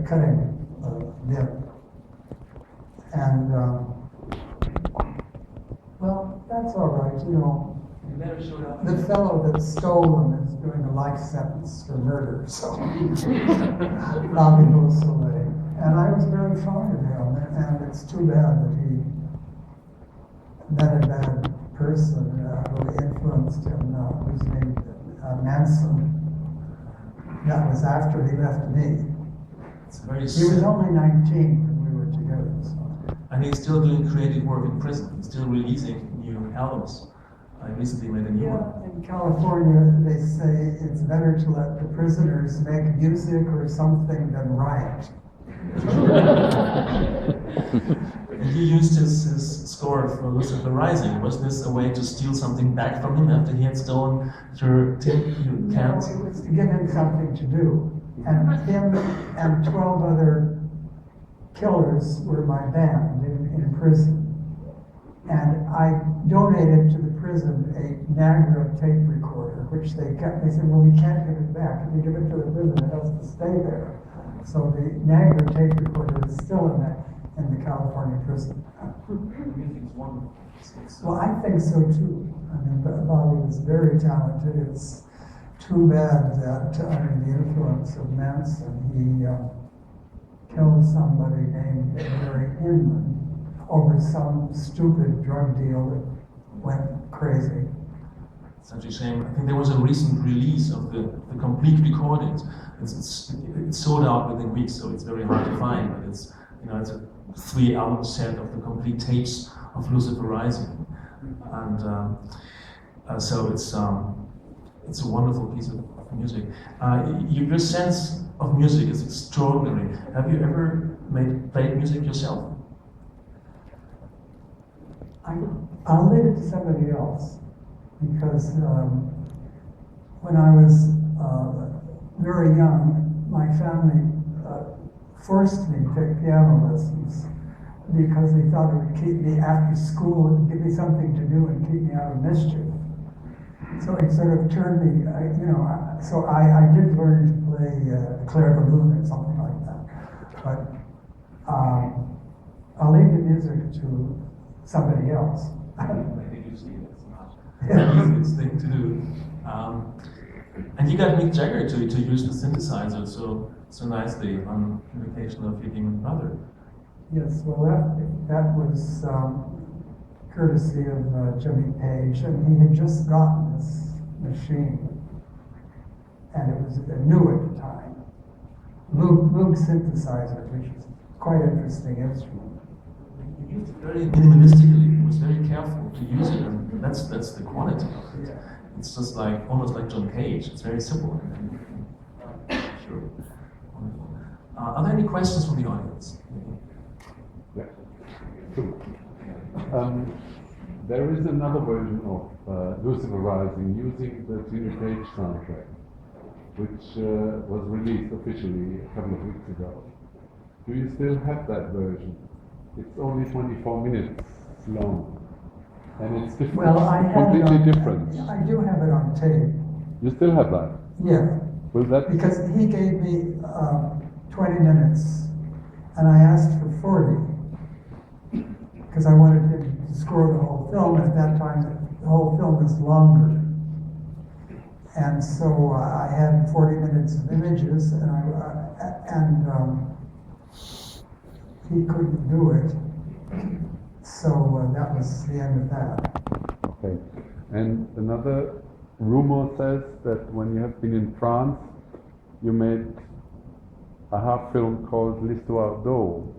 cutting bit. And, well, that's all right, you know. The fellow that stole them is doing a life sentence for murder, so Beausoleil. And I was very fond of him, and it's too bad that he met a bad person who influenced him, whose name Manson. That was after he left me. He was only 19 when we were together. So. And he's still doing creative work in prison. He's still releasing new albums. I recently made a new one. In California, they say it's better to let the prisoners make music or something than riot. He used his score for Lucifer Rising. Was this a way to steal something back from him after he had stolen your tin cans? No, it was to give him something to do. And him and 12 other killers were my band in prison. And I donated to the prison a Niagara tape recorder, which they kept. They said, well, we can't give it back. If you give it to the prison, it has to stay there. So the Niagara tape recorder is still in the California prison. Music's wonderful. Well, I think so too. I mean, Bobby was very talented. It's too bad that under the influence of Manson, he killed somebody named Larry Inman over some stupid drug deal that went crazy. Such a shame. I think there was a recent release of the complete recordings. It's sold out within weeks, so it's very hard to find. But it's it's a 3-album set of the complete tapes of Lucifer Rising, and so it's a wonderful piece of music. Your sense of music is extraordinary. Have you ever played music yourself? I'll leave it to somebody else, because when I was very young, my family forced me to take piano lessons because they thought it would keep me after school and give me something to do and keep me out of mischief. So it sort of turned me, so I did learn to play clairvoyant or something like that. But I'll leave the music to somebody else. Maybe you see it's not the easiest thing to do. And you got Mick Jagger to use the synthesizer so nicely on invitation of your demon brother. Yes, well that was courtesy of Jimmy Page, and he had just gotten this machine, and it was new at the time. Moog synthesizer, which is quite an interesting instrument. You used it very minimalistically. He was very careful to use it, and that's the quality of it. It's just like almost like John Cage. It's very simple. Sure. Wonderful. Are there any questions from the audience? Yeah. Cool. There is another version of Lucifer Rising using the Jimmy Page soundtrack, which was released officially a couple of weeks ago. Do you still have that version? It's only 24 minutes long, and it's different. Well, I have completely different. I do have it on tape. You still have that? Yeah. Will that? Because he gave me 20 minutes, and I asked for 40, because I wanted him to score the whole film. At that time, the whole film was longer. And so I had 40 minutes of images, and he couldn't do it. So that was the end of that. Okay. And another rumor says that when you have been in France, you made a half film called L'Histoire d'Eau.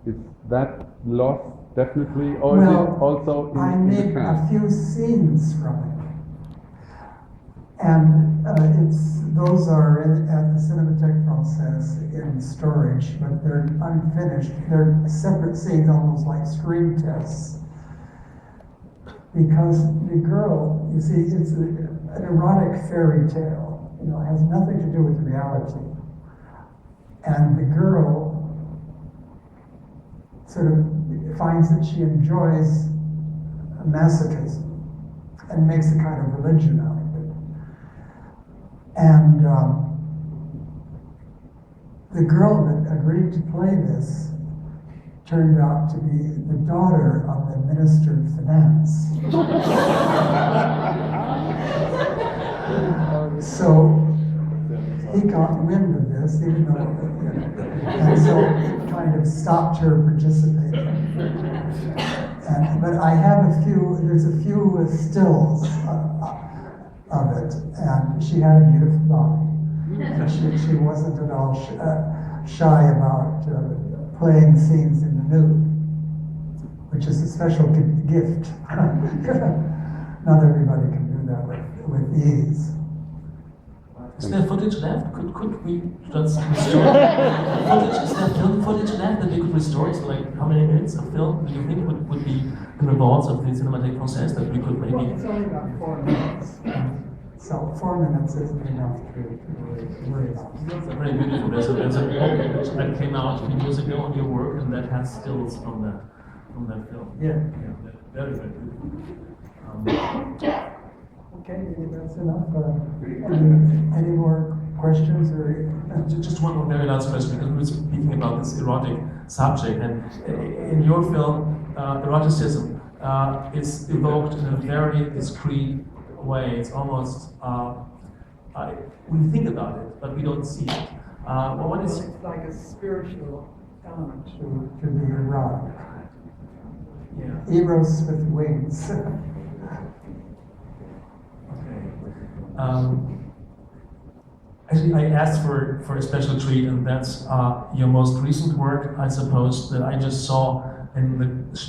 Is that lost definitely, or is it also in I the made cast? a few scenes from it. And those are at the Cinémathèque Française in storage, but they're unfinished. They're separate scenes, almost like screen tests. Because the girl, you see, it's an erotic fairy tale. It has nothing to do with reality. And the girl sort of finds that she enjoys masochism and makes a kind of religion out of it. And the girl that agreed to play this turned out to be the daughter of the Minister of Finance. So he got wind of this, even though, and so it kind of stopped her participating. But I have there's a few stills of it, and she had a beautiful body. And she wasn't at all shy about playing scenes in the nude, which is a special gift. Not everybody can do that with ease. Is there footage left? Could we just restore footage? Is there film footage left that we could restore? So, like, how many minutes of film do you think would be in the vaults of the Cinémathèque Française that we could maybe? Well, it's only about 4 minutes. So 4 minutes isn't enough to worry about. It's very beautiful. There's a book that came out a few years ago on your work, and that has stills from that film. Yeah. Very, very beautiful. Okay, maybe that's enough. Any more questions or? Just one more very last question, because we were speaking about this erotic subject, and in your film, eroticism is evoked in a very discreet way. It's almost we think about it, but we don't see it. What is? It's like a spiritual element to the erotic. Yeah. Eros with wings. Actually, I asked for a special treat, and that's your most recent work, I suppose, that I just saw in the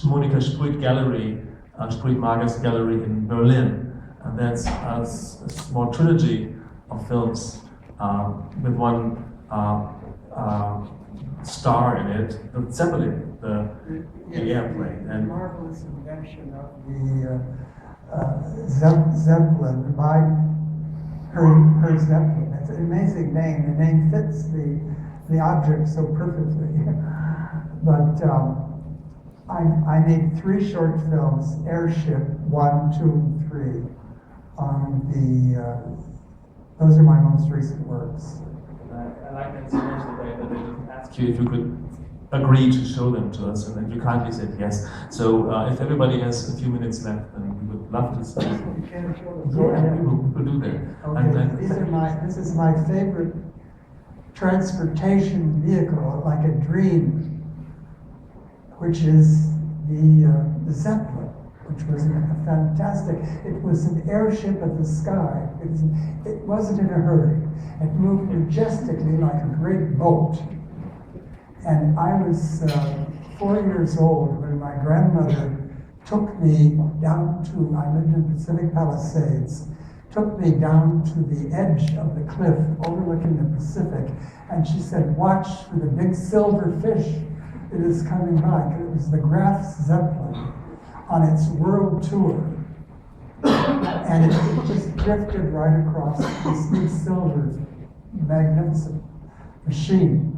Monika Spruit Gallery, Spruit Magers Gallery in Berlin. And that's a small trilogy of films with one star in it, the Zeppelin, the airplane. And marvelous invention of the Zeppelin by her Zeppelin. It's an amazing name. The name fits the object so perfectly. But I made 3 short films: Airship 1, 2, and 3. Those are my most recent works. I like that so much that they didn't ask you if you could agree to show them to us, and then you kindly said yes. So if everybody has a few minutes left, then we would love to see. You can show them. Yeah, we will do that. Okay. This is my favorite transportation vehicle, like a dream, which is the Zeppelin, which was a fantastic. It was an airship of the sky. It wasn't in a hurry. It moved majestically like a great boat. And I was 4 years old when my grandmother took me down to, I lived in Pacific Palisades, took me down to the edge of the cliff overlooking the Pacific, and she said, "Watch for the big silver fish. It is coming back." And it was the Graf Zeppelin on its world tour. And it just drifted right across this big silver, magnificent machine.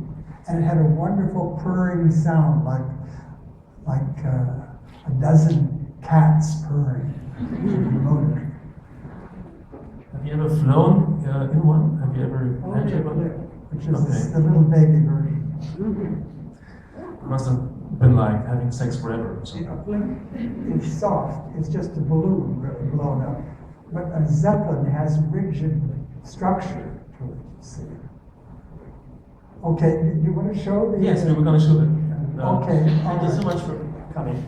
And it had a wonderful purring sound, like a dozen cats purring in the motor. Have you ever flown in one? Have you ever entered one? Which is the little baby version. It must have been like having sex forever. So. It's soft. It's just a balloon really blown up. But a Zeppelin has rigid structure to it, you see. Okay, do you want to show the... Yes, we were going to show it. Okay. Thank you so much for coming.